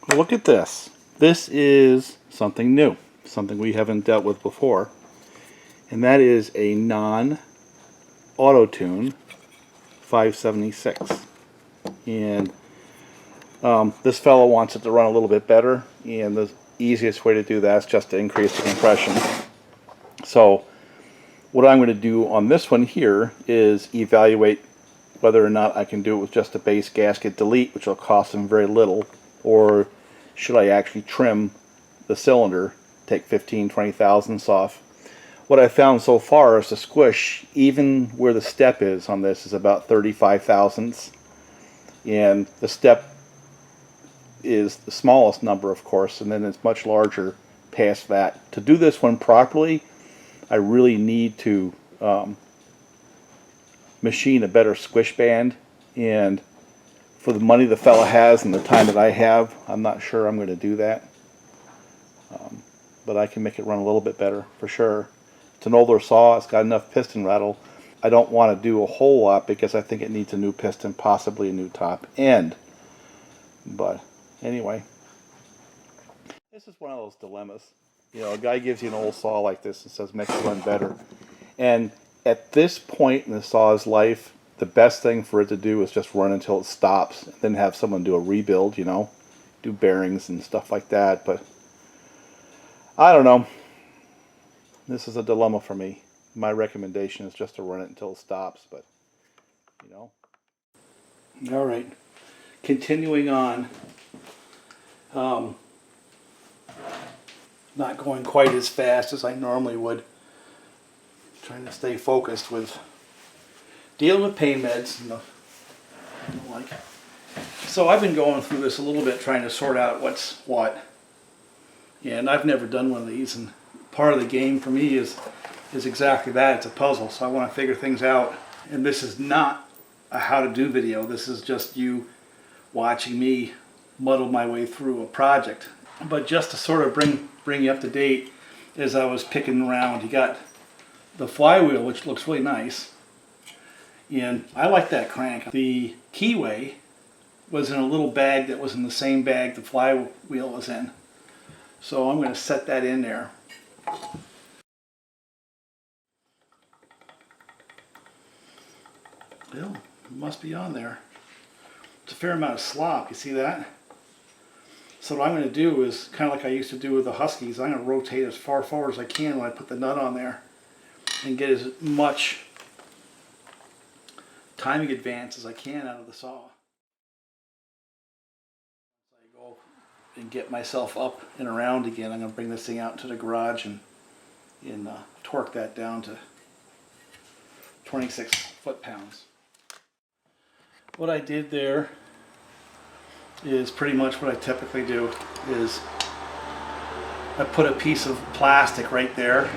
Well, look at this. This is something new, something we haven't dealt with before, and that is a non-auto-tune 576. And this fellow wants it to run a little bit better, and the easiest way to do that is just to increase the compression. So what I'm going to do on this one here is evaluate whether or not I can do it with just a base gasket delete, which will cost them very little, or should I actually trim the cylinder, take 15-20 thousandths off. What I've found so far is the squish, even where the step is on this, is about 35 thousandths, and the step is the smallest number, of course, and then it's much larger past that. To do this one properly, I really need to machine a better squish band, and for the money the fella has and the time that I have, I'm not sure I'm going to do that. But I can make it run a little bit better for sure. It's an older saw, it's got enough piston rattle. I don't want to do a whole lot because I think it needs a new piston, possibly a new top end. But anyway, this is one of those dilemmas. You know, a guy gives you an old saw like this and says make it run better. And at this point in the saw's life, the best thing for it to do is just run until it stops, and then have someone do a rebuild, you know, do bearings and stuff like that. But I don't know. This is a dilemma for me. My recommendation is just to run it until it stops, but you know. All right. Continuing on. Not going quite as fast as I normally would. Trying to stay focused with dealing with pain meds and the like. So I've been going through this a little bit, trying to sort out what's what. And I've never done one of these, and part of the game for me is exactly that. It's a puzzle, so I want to figure things out. And this is not a how to do video. This is just you watching me muddle my way through a project. But just to sort of bring you up to date, as I was picking around, you got the flywheel, which looks really nice, and I like that crank. The keyway was in a little bag that was in the same bag the flywheel was in, so I'm going to set that in there. Well, it must be on there. It's a fair amount of slop, you see that? So what I'm going to do is, kind of like I used to do with the Huskies, I'm going to rotate as far forward as I can when I put the nut on there, and get as much timing advance as I can out of the saw. As I go and get myself up and around again, I'm going to bring this thing out to the garage and torque that down to 26 foot-pounds. What I did there is pretty much what I typically do. Is I put a piece of plastic right there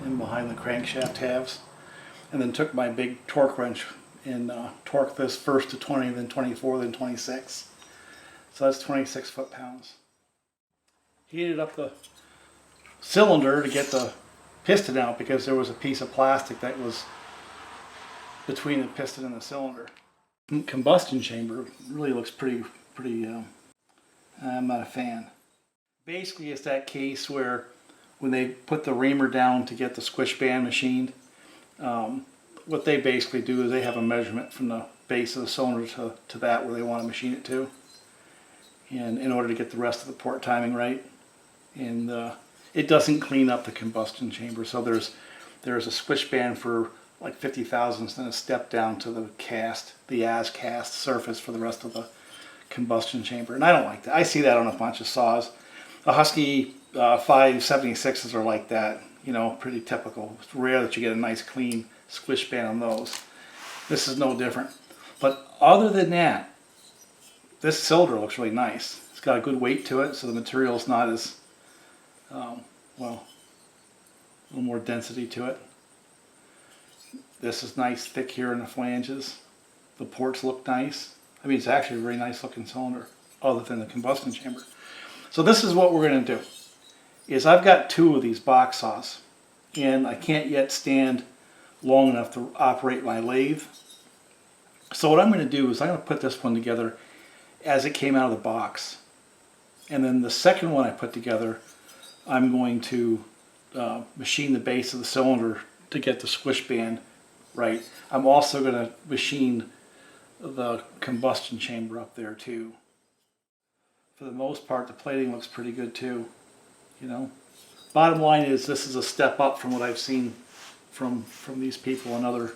in behind the crankshaft halves, and then took my big torque wrench and torqued this first to 20, then 24, then 26. So that's 26 foot-pounds. Heated up the cylinder to get the piston out because there was a piece of plastic that was between the piston and the cylinder. Combustion chamber really looks pretty I'm not a fan. Basically it's that case where when they put the reamer down to get the squish band machined, what they basically do is they have a measurement from the base of the cylinder to that where they want to machine it to, and in order to get the rest of the port timing right. And it doesn't clean up the combustion chamber, so there's a squish band for like 50 thousandths, then a step down to the as cast surface for the rest of the combustion chamber. And I don't like that. I see that on a bunch of saws. The Husky 576s are like that, you know, pretty typical. It's rare that you get a nice clean squish band on those. This is no different. But other than that, this cylinder looks really nice. It's got a good weight to it, so the material's not as, well, a little more density to it. This is nice, thick here in the flanges. The ports look nice. I mean, it's actually a very nice looking cylinder, other than the combustion chamber. So this is what we're going to do. Is I've got two of these box saws, and I can't yet stand long enough to operate my lathe. So what I'm going to do is I'm going to put this one together as it came out of the box. And then the second one I put together, I'm going to machine the base of the cylinder to get the squish band right. I'm also going to machine the combustion chamber up there too. For the most part, the plating looks pretty good too, you know. Bottom line is, this is a step up from what I've seen from these people and other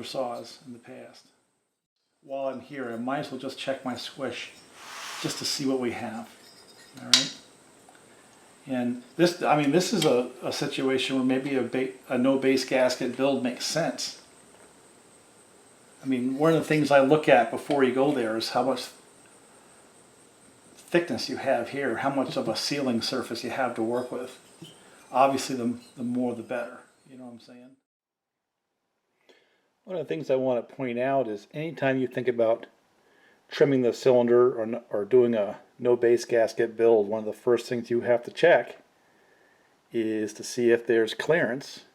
saws in the past. While I'm here, I might as well just check my squish just to see what we have. All right. And this, I mean, this is a situation where maybe a no base gasket build makes sense. I mean, one of the things I look at before you go there is how much thickness you have here, how much of a sealing surface you have to work with. Obviously, the more the better. You know what I'm saying? One of the things I want to point out is anytime you think about trimming the cylinder or doing a no base gasket build, one of the first things you have to check is to see if there's clearance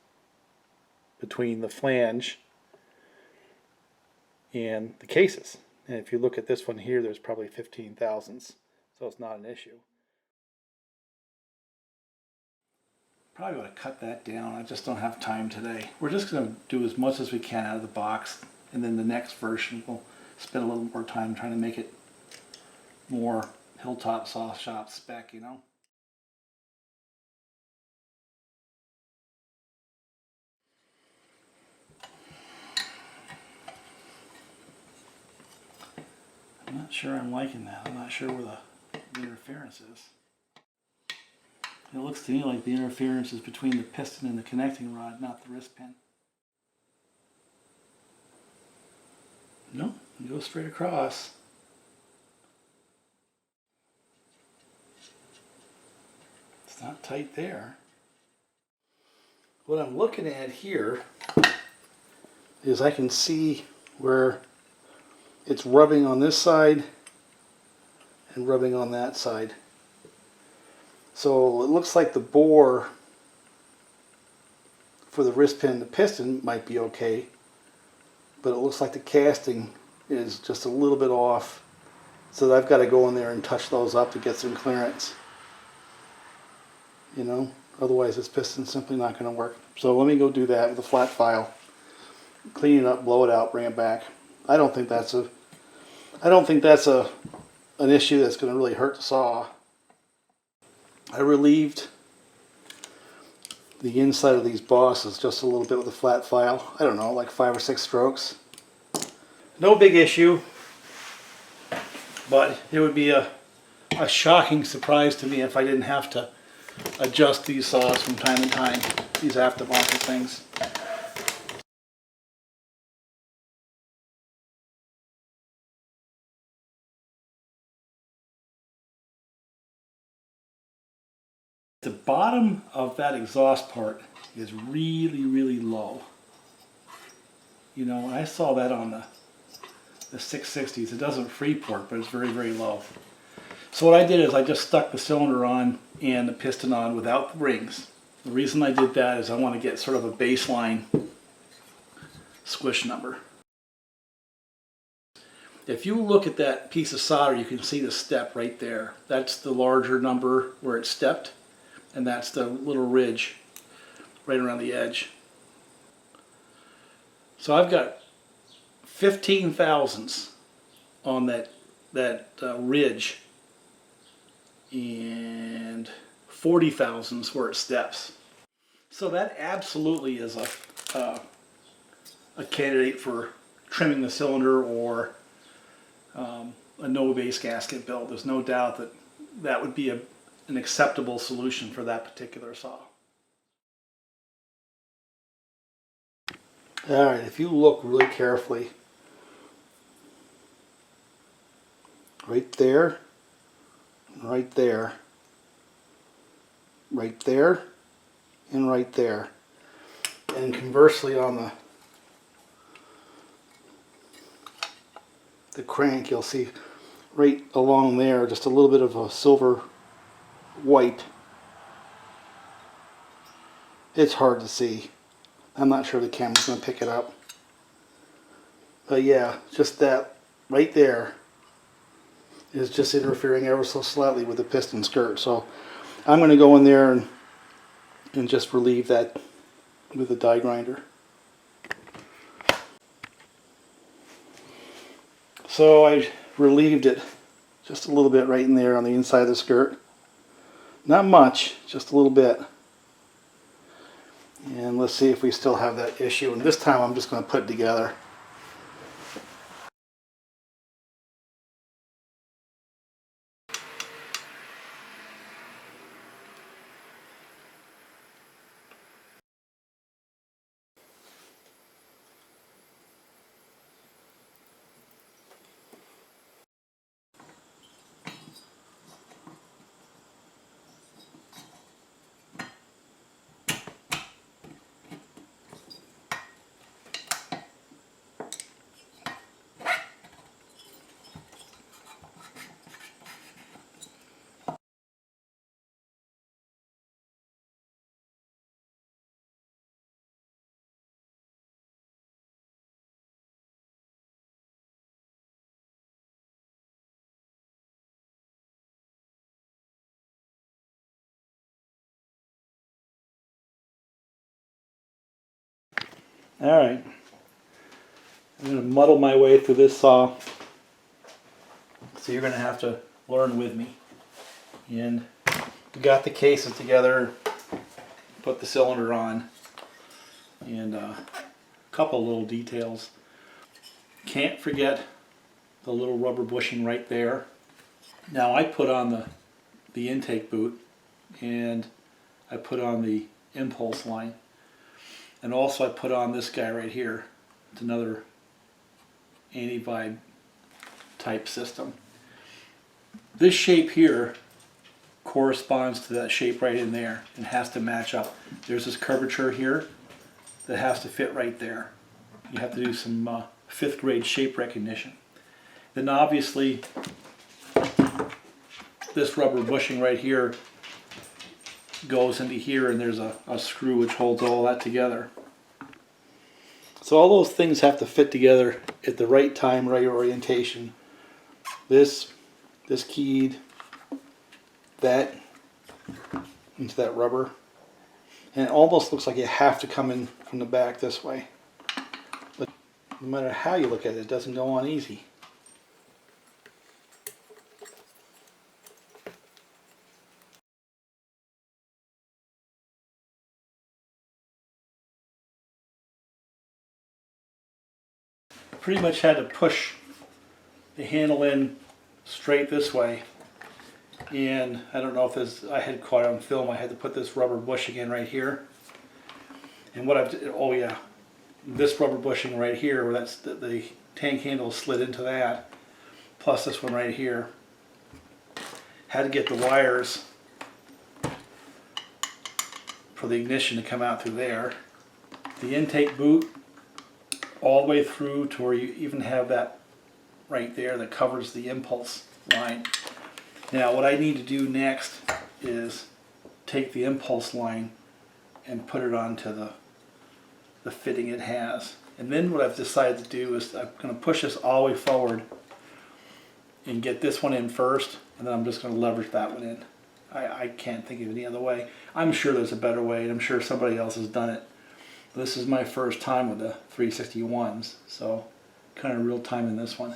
between the flange and the cases. And if you look at this one here, there's probably 15 thousandths, so it's not an issue. Probably want to cut that down. I just don't have time today. We're just going to do as much as we can out of the box, and then the next version we'll spend a little more time trying to make it more Hilltop saw shop spec, you know. I'm not sure I'm liking that. I'm not sure where the interference is. It looks to me like the interference is between the piston and the connecting rod, not the wrist pin. No, it goes straight across. It's not tight there. What I'm looking at here is I can see where it's rubbing on this side and rubbing on that side. So it looks like the bore for the wrist pin and the piston might be okay, but it looks like the casting is just a little bit off, so I've got to go in there and touch those up to get some clearance. You know, otherwise this piston's simply not going to work. So let me go do that with a flat file, clean it up, blow it out, bring it back. I don't think that's an issue that's going to really hurt the saw. I relieved the inside of these bosses just a little bit with a flat file. I don't know, like 5 or 6 strokes. No big issue, but it would be a shocking surprise to me if I didn't have to adjust these saws from time to time, these aftermarket things. The bottom of that exhaust part is really, really low. You know, I saw that on the 660s. It doesn't Freeport, but it's very, very low. So what I did is I just stuck the cylinder on and the piston on without the rings. The reason I did that is I want to get sort of a baseline squish number. If you look at that piece of solder, you can see the step right there. That's the larger number where it's stepped, and that's the little ridge right around the edge. So I've got 15 thousandths on that ridge and 40 thousandths where it steps. So that absolutely is a candidate for trimming the cylinder or a no base gasket build. There's no doubt that that would be an acceptable solution for that particular saw. Alright, if you look really carefully, right there, right there, right there, and right there. And conversely on the crank, you'll see right along there just a little bit of a silver white. It's hard to see. I'm not sure the camera's going to pick it up. But yeah, just that right there is just interfering ever so slightly with the piston skirt. So I'm going to go in there and just relieve that with a die grinder. So I relieved it just a little bit right in there on the inside of the skirt. Not much, just a little bit. And let's see if we still have that issue. And this time I'm just going to put it together. Alright, I'm going to muddle my way through this saw, so you're going to have to learn with me. And we got the cases together, put the cylinder on, and a couple little details. Can't forget the little rubber bushing right there. Now I put on the intake boot, and I put on the impulse line. And also I put on this guy right here. It's another anti-vibe type system. This shape here corresponds to that shape right in there and has to match up. There's this curvature here that has to fit right there. You have to do some 5th grade shape recognition. Then obviously this rubber bushing right here goes into here, and there's a screw which holds all that together. So all those things have to fit together at the right time, right orientation. This keyed that into that rubber, and it almost looks like you have to come in from the back this way. But no matter how you look at it, it doesn't go on easy. Pretty much had to push the handle in straight this way, and I don't know if this, I had caught it on film, I had to put this rubber bushing in right here. And what I've, oh yeah, this rubber bushing right here, where that's the tank handle slid into that, plus this one right here. Had to get the wires for the ignition to come out through there. The intake boot all the way through to where you even have that right there that covers the impulse line. Now what I need to do next is take the impulse line and put it onto the fitting it has. And then what I've decided to do is I'm going to push this all the way forward and get this one in first, and then I'm just going to leverage that one in. I can't think of any other way. I'm sure there's a better way, and I'm sure somebody else has done it. This is my first time with the 361s, so kind of real time in this one.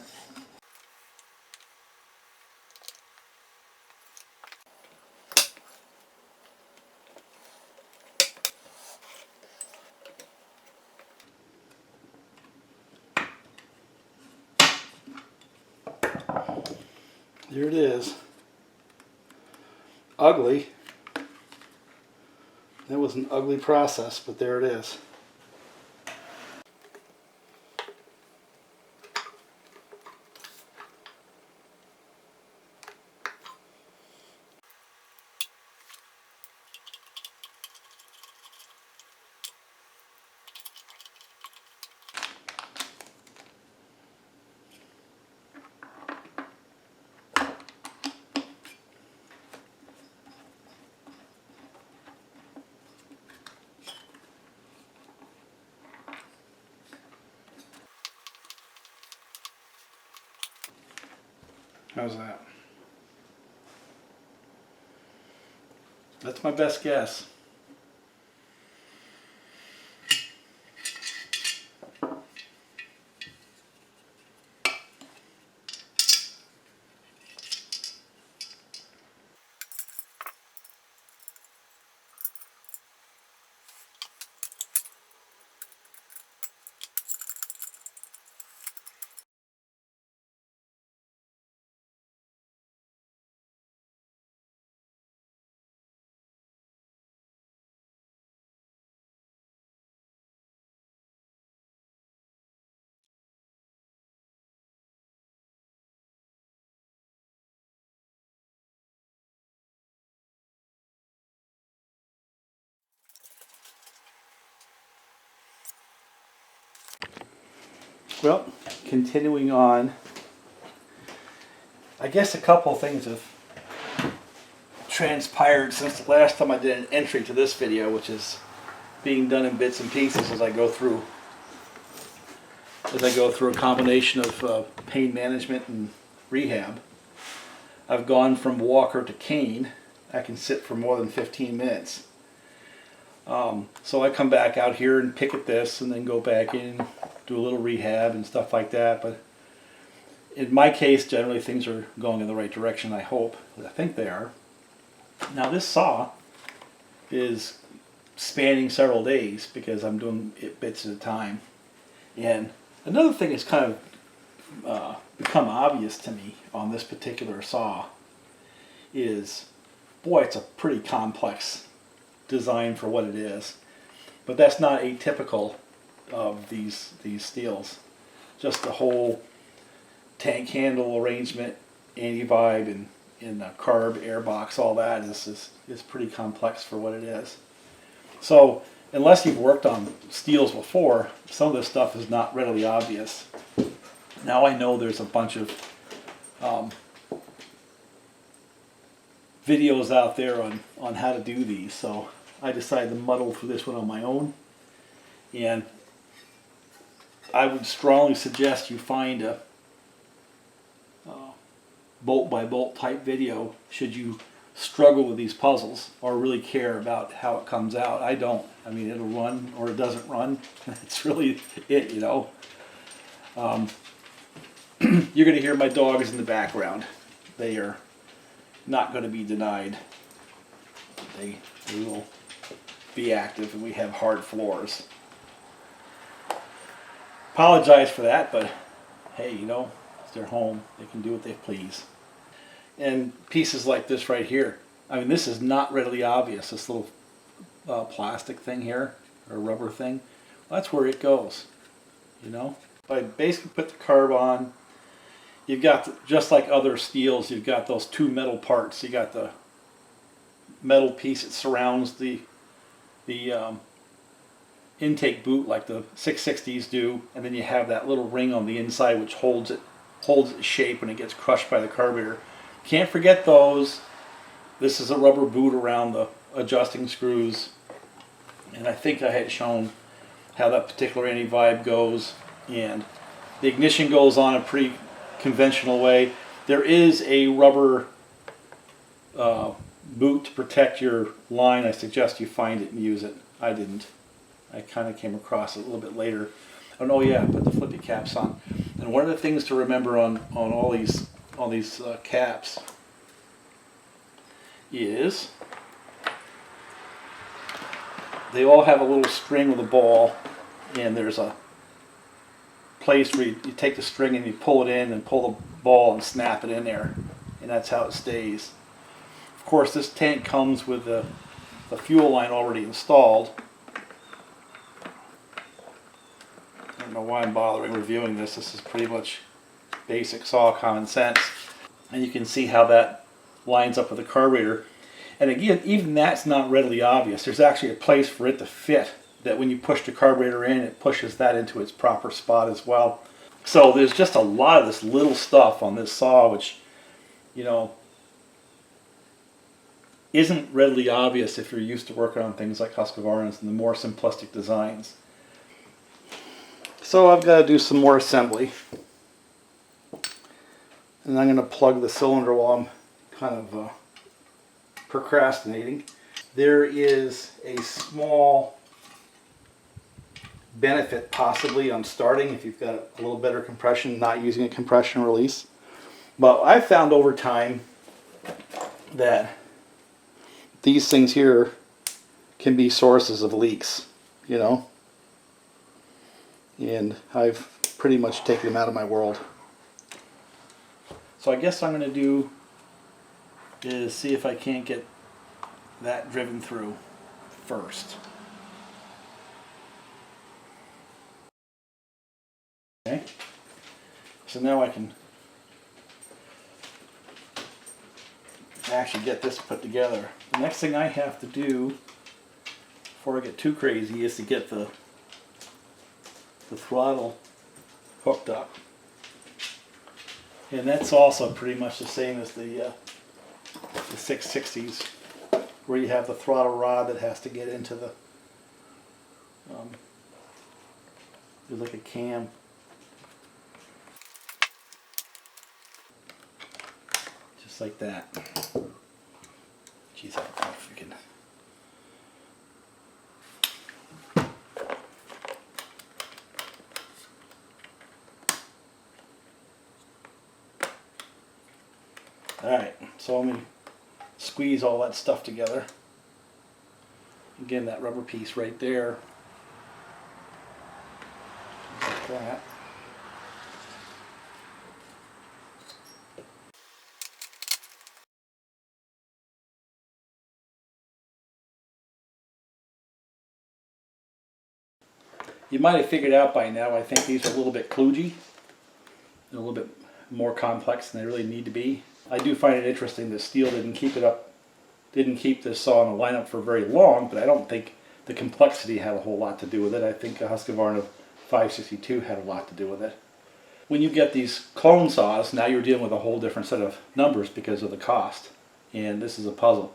There it is. Ugly. That was an ugly process, but there it is. How's that? That's my best guess. Well, continuing on, I guess a couple of things have transpired since the last time I did an entry to this video, which is being done in bits and pieces as I go through a combination of pain management and rehab. I've gone from walker to cane. I can sit for more than 15 minutes. So I come back out here and pick at this and then go back in, do a little rehab and stuff like that. But in my case, generally things are going in the right direction, I hope. I think they are. Now this saw is spanning several days because I'm doing it bits at a time. And another thing that's kind of become obvious to me on this particular saw is, boy, it's a pretty complex design for what it is. But that's not atypical of these steels. Just the whole tank handle arrangement, anti-vibe, and the carb air box, all that is pretty complex for what it is. So unless you've worked on steels before, some of this stuff is not readily obvious. Now I know there's a bunch of videos out there on how to do these, so I decided to muddle through this one on my own. And I would strongly suggest you find a bolt by bolt type video should you struggle with these puzzles or really care about how it comes out. I don't. I mean, it'll run or it doesn't run. It's really it, you know. You're going to hear my dogs in the background. They are not going to be denied. They will be active, and we have hard floors. Apologize for that, but hey, you know, it's their home. They can do what they please. And pieces like this right here, I mean, this is not readily obvious, this little plastic thing here, or rubber thing. That's where it goes, you know. I basically put the carb on. You've got, just like other steels, you've got those two metal parts. You got the metal piece that surrounds the intake boot like the 660s do, and then you have that little ring on the inside which holds its shape when it gets crushed by the carburetor. Can't forget those. This is a rubber boot around the adjusting screws, and I think I had shown how that particular anti-vibe goes, and the ignition goes on a pretty conventional way. There is a rubber boot to protect your line. I suggest you find it and use it. I didn't. I kind of came across it a little bit later. Oh yeah, put the flippy caps on. And one of the things to remember on all these caps is they all have a little string with a ball, and there's a place where you take the string and you pull it in and pull the ball and snap it in there, and that's how it stays. Of course, this tank comes with the fuel line already installed. I don't know why I'm bothering reviewing this. This is pretty much basic saw common sense. And you can see how that lines up with the carburetor. And again, even that's not readily obvious. There's actually a place for it to fit, that when you push the carburetor in, it pushes that into its proper spot as well. So there's just a lot of this little stuff on this saw which, you know, isn't readily obvious if you're used to working on things like Husqvarna's and the more simplistic designs. So I've got to do some more assembly. And I'm going to plug the cylinder while I'm kind of procrastinating. There is a small benefit possibly on starting if you've got a little better compression, not using a compression release. But I've found over time that these things here can be sources of leaks, you know, and I've pretty much taken them out of my world. So I guess what I'm going to do is see if I can't get that driven through first. Okay, so now I can actually get this put together. The next thing I have to do before I get too crazy is to get the throttle hooked up. And that's also pretty much the same as the 660s, where you have the throttle rod that has to get into the there's like a cam. Just like that. Jeez, I don't freaking. Alright, so I'm going to squeeze all that stuff together. Again, that rubber piece right there. Just like that. You might have figured out by now, I think these are a little bit kludgy. They're a little bit more complex than they really need to be. I do find it interesting that steel didn't keep this saw in the lineup for very long, but I don't think the complexity had a whole lot to do with it. I think a Husqvarna 562 had a lot to do with it. When you get these clone saws, now you're dealing with a whole different set of numbers because of the cost. And this is a puzzle.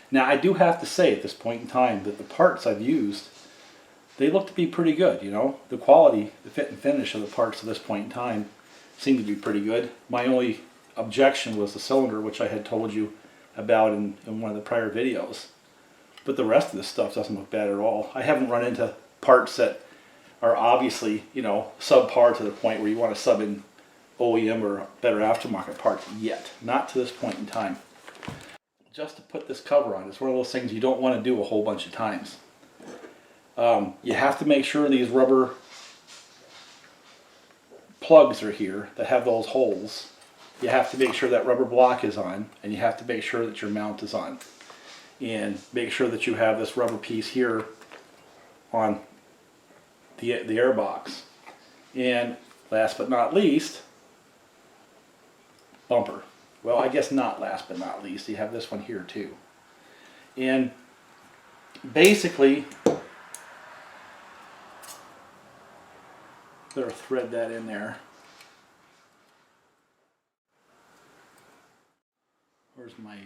Now I do have to say at this point in time that the parts I've used, they look to be pretty good, you know. The quality, the fit and finish of the parts at this point in time seem to be pretty good. My only objection was the cylinder, which I had told you about in one of the prior videos. But the rest of this stuff doesn't look bad at all. I haven't run into parts that are obviously, you know, subpar to the point where you want to sub in OEM or better aftermarket parts yet. Not to this point in time. Just to put this cover on, it's one of those things you don't want to do a whole bunch of times. You have to make sure these rubber plugs are here that have those holes. You have to make sure that rubber block is on, and you have to make sure that your mount is on. And make sure that you have this rubber piece here on the air box. And last but not least, bumper. Well, I guess not last but not least. You have this one here too. And basically, better thread that in there. Where's my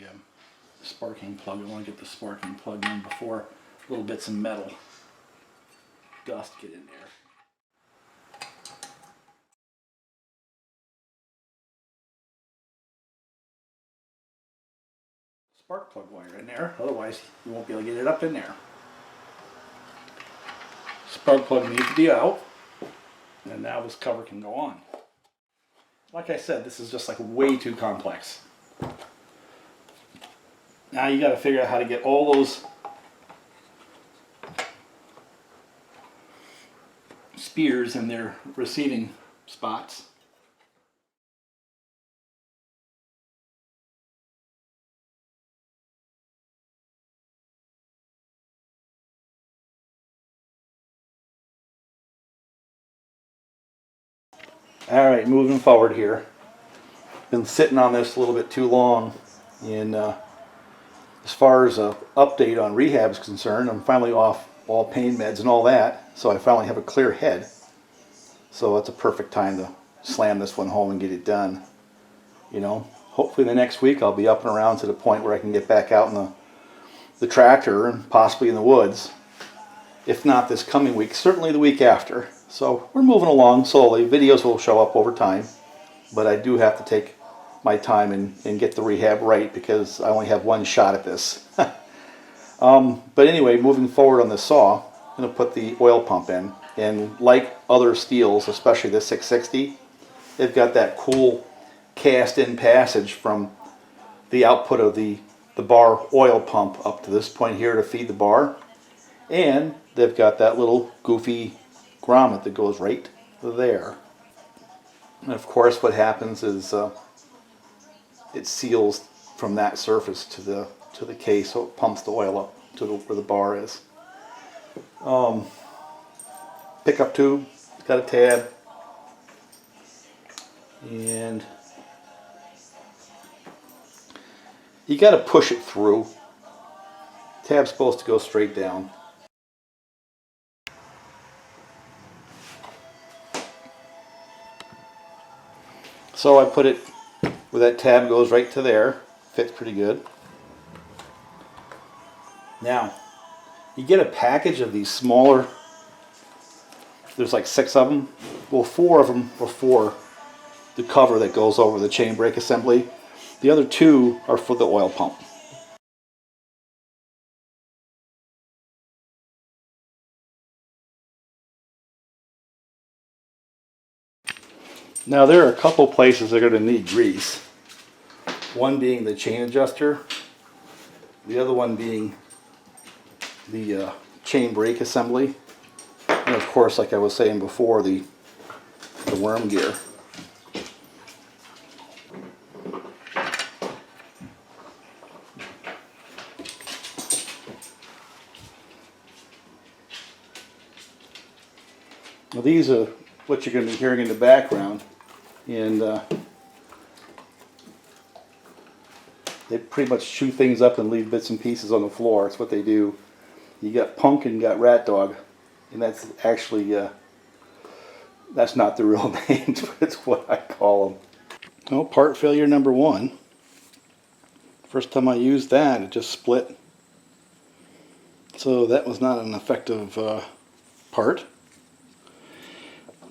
sparking plug? I want to get the sparking plug in before little bits of metal dust get in there. Spark plug wire in there, otherwise you won't be able to get it up in there. Spark plug needs to be out, and now this cover can go on. Like I said, this is just like way too complex. Now you got to figure out how to get all those spears in their receiving spots. Alright, moving forward here. Been sitting on this a little bit too long, and as far as an update on rehab is concerned, I'm finally off all pain meds and all that, so I finally have a clear head. So it's a perfect time to slam this one home and get it done. You know, hopefully the next week I'll be up and around to the point where I can get back out in the tractor and possibly in the woods. If not this coming week, certainly the week after. So we're moving along slowly. Videos will show up over time, but I do have to take my time and get the rehab right, because I only have one shot at this. But anyway, moving forward on the saw, I'm going to put the oil pump in. And like other steels, especially the 660, they've got that cool cast-in passage from the output of the bar oil pump up to this point here to feed the bar. And they've got that little goofy grommet that goes right there. And of course what happens is it seals from that surface to the case, so it pumps the oil up to where the bar is. Pickup tube, it's got a tab, and you got to push it through. Tab's supposed to go straight down. So I put it where that tab goes right to there. Fits pretty good. Now, you get a package of these smaller, there's like 6 of them. Well, 4 of them are for the cover that goes over the chain brake assembly. The other 2 are for the oil pump. Now there are a couple places that are going to need grease. One being the chain adjuster, the other one being the chain brake assembly, and of course, like I was saying before, the worm gear. Now these are what you're going to be hearing in the background, and they pretty much chew things up and leave bits and pieces on the floor. It's what they do. You got Punk and you got Rat Dog, and that's actually that's not the real names, but it's what I call them. Well, part failure number 1. First time I used that, it just split. So that was not an effective part.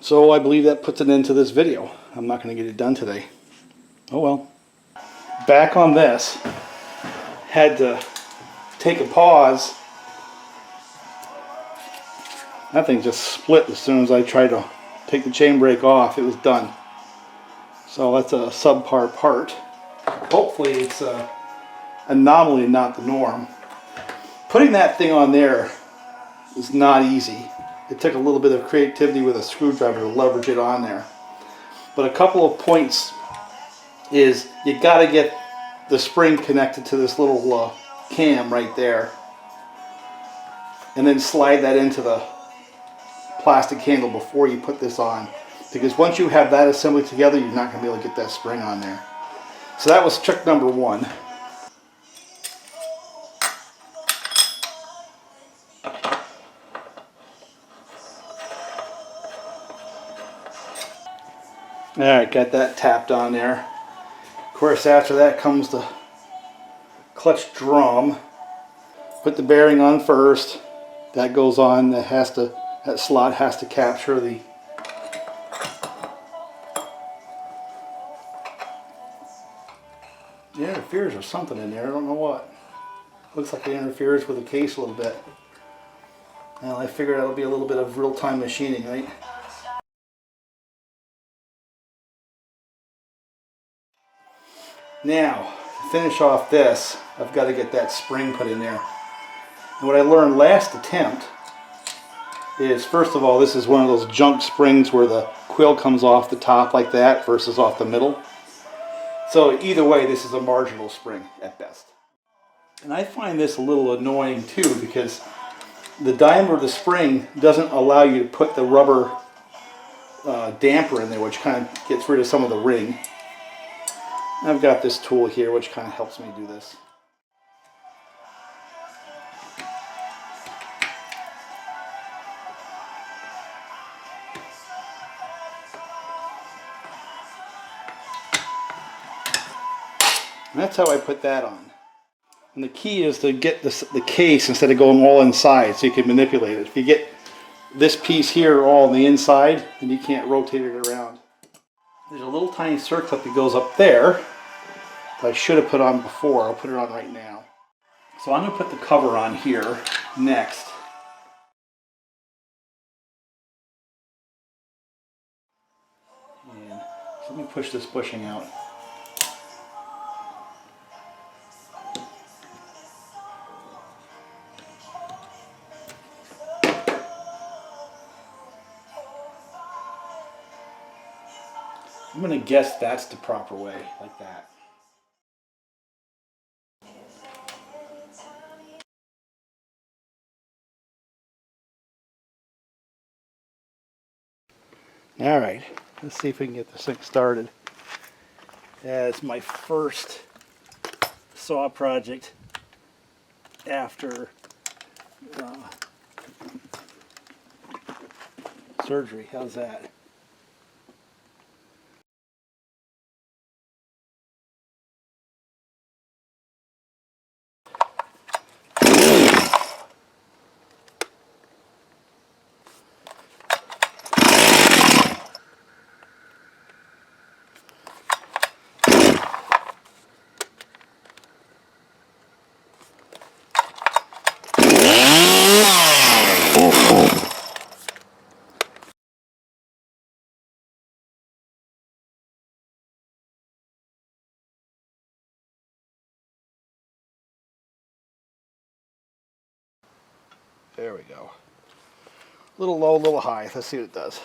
So I believe that puts an end to this video. I'm not going to get it done today. Oh well. Back on this. Had to take a pause. That thing just split as soon as I tried to take the chain brake off. It was done. So that's a subpar part. Hopefully it's an anomaly, not the norm. Putting that thing on there is not easy. It took a little bit of creativity with a screwdriver to leverage it on there. But a couple of points is you got to get the spring connected to this little cam right there, and then slide that into the plastic handle before you put this on, because once you have that assembly together, you're not going to be able to get that spring on there. So that was trick number 1. Alright, got that tapped on there. Of course, after that comes the clutch drum. Put the bearing on first. That goes on. That slot has to capture the interferes or something in there. I don't know what. Looks like it interferes with the case a little bit. Well, I figure that'll be a little bit of real-time machining, right? Now, to finish off this, I've got to get that spring put in there. And what I learned last attempt is, first of all, this is one of those junk springs where the quill comes off the top like that versus off the middle. So either way, this is a marginal spring at best. And I find this a little annoying too, because the diameter of the spring doesn't allow you to put the rubber damper in there, which kind of gets rid of some of the ring. I've got this tool here which kind of helps me do this. And that's how I put that on. And the key is to get the case instead of going all inside so you can manipulate it. If you get this piece here all on the inside, then you can't rotate it around. There's a little tiny circlip that goes up there, that I should have put on before. I'll put it on right now. So I'm going to put the cover on here next. And so let me push this bushing out. I'm going to guess that's the proper way, like that. All right, let's see if we can get this thing started. As my first saw project after surgery. How's that? There we go. A little low, a little high. Let's see what it does.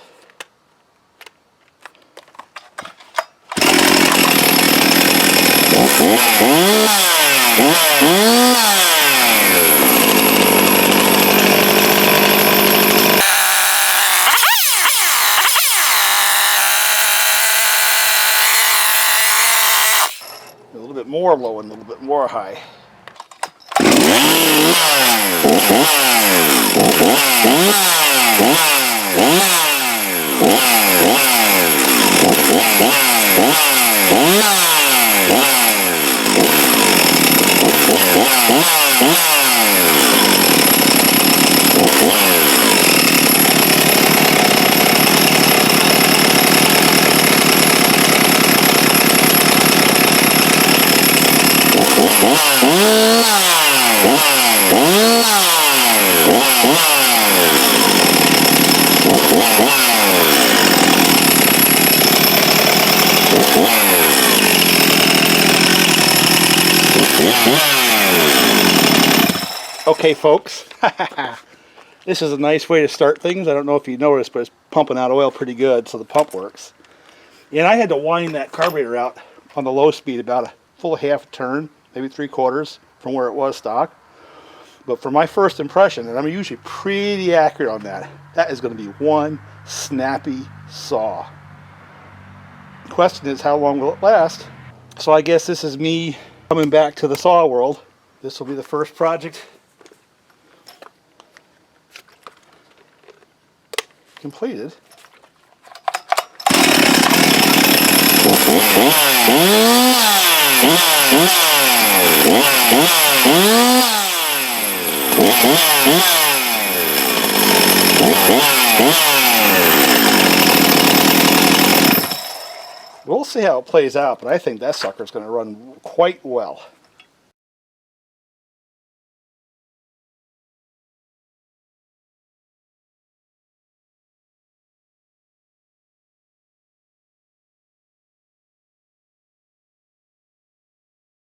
A little bit more low and a little bit more high. Okay, folks, this is a nice way to start things. I don't know if you noticed, but it's pumping out oil pretty good, so the pump works. And I had to wind that carburetor out on the low speed about a full half turn, maybe 3/4 from where it was stock. But for my first impression, and I'm usually pretty accurate on that, that is going to be one snappy saw. The question is, how long will it last? So I guess this is me coming back to the saw world. This will be the first project completed. We'll see how it plays out, but I think that sucker's going to run quite well.